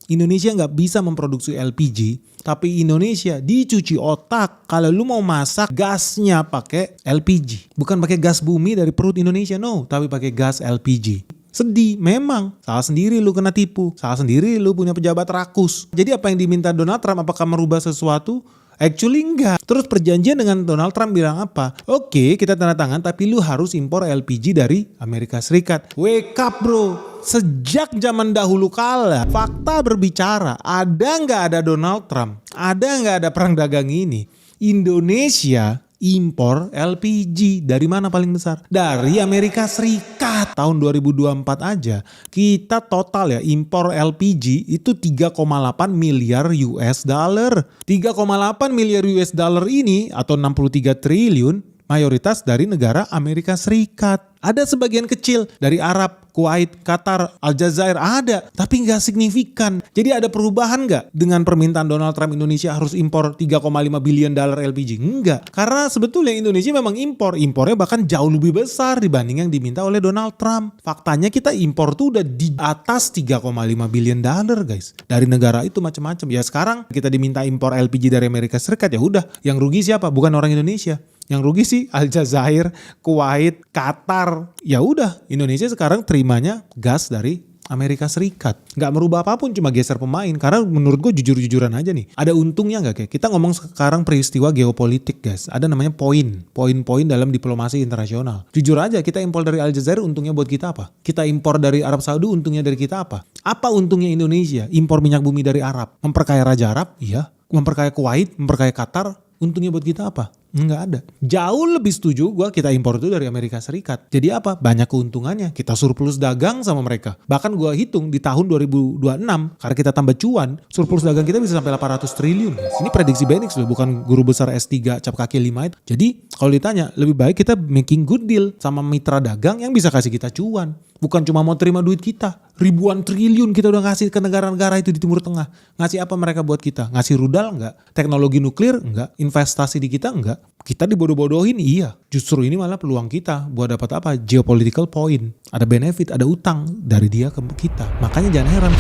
Indonesia nggak bisa memproduksi LPG, tapi Indonesia dicuci otak kalau lu mau masak gasnya pakai LPG. Bukan pakai gas bumi dari perut Indonesia, no, tapi pakai gas LPG. Sedih, memang. Salah sendiri lu kena tipu. Salah sendiri lu punya pejabat rakus. Jadi apa yang diminta Donald Trump, apakah merubah sesuatu? Actually enggak. Terus perjanjian dengan Donald Trump bilang apa? Oke, kita tanda tangan tapi lu harus impor LPG dari Amerika Serikat. Wake up bro. Sejak zaman dahulu kala, fakta berbicara. Ada nggak ada Donald Trump? Ada nggak ada perang dagang ini? Indonesia impor LPG dari mana paling besar? Dari Amerika Serikat. Tahun 2024 aja kita total ya impor LPG itu 3,8 miliar US dollar. 3,8 miliar US dollar ini atau 63 triliun mayoritas dari negara Amerika Serikat. Ada sebagian kecil dari Arab, Kuwait, Qatar, Aljazair ada, tapi nggak signifikan. Jadi ada perubahan nggak dengan permintaan Donald Trump Indonesia harus impor 3,5 billion dollar LPG? Enggak, karena sebetulnya Indonesia memang impornya bahkan jauh lebih besar dibanding yang diminta oleh Donald Trump. Faktanya kita impor tuh udah di atas 3,5 billion dollar guys. Dari negara itu macam-macam. Ya sekarang kita diminta impor LPG dari Amerika Serikat, ya udah, yang rugi siapa? Bukan orang Indonesia. Yang rugi sih Aljazair, Kuwait, Qatar. Ya udah, Indonesia sekarang terimanya gas dari Amerika Serikat. Nggak merubah apapun, cuma geser pemain. Karena menurut gue jujur-jujuran aja nih. Ada untungnya nggak kayak? Kita ngomong sekarang peristiwa geopolitik guys. Ada namanya poin-poin dalam diplomasi internasional. Jujur aja, kita impor dari Aljazair untungnya buat kita apa? Kita impor dari Arab Saudi untungnya dari kita apa? Apa untungnya Indonesia? Impor minyak bumi dari Arab. Memperkaya Raja Arab? Iya. Memperkaya Kuwait? Memperkaya Qatar? Untungnya buat kita apa? Enggak ada. Jauh lebih setuju gue kita impor itu dari Amerika Serikat. Jadi apa? Banyak keuntungannya. Kita surplus dagang sama mereka. Bahkan gue hitung di tahun 2026 karena kita tambah cuan, surplus dagang kita bisa sampai 800 triliun. Ini prediksi Benix loh, bukan guru besar S3 cap kaki 5 itu. Jadi kalau ditanya, lebih baik kita making good deal sama mitra dagang yang bisa kasih kita cuan. Bukan cuma mau terima duit kita. Ribuan triliun kita udah ngasih ke negara-negara itu di Timur Tengah. Ngasih apa mereka buat kita? Ngasih rudal enggak? Teknologi nuklir enggak? Investasi di kita enggak? Kita dibodoh-bodohin, iya. Justru ini malah peluang kita buat dapat apa? Geopolitical point. Ada benefit, ada utang dari dia ke kita. Makanya jangan heran.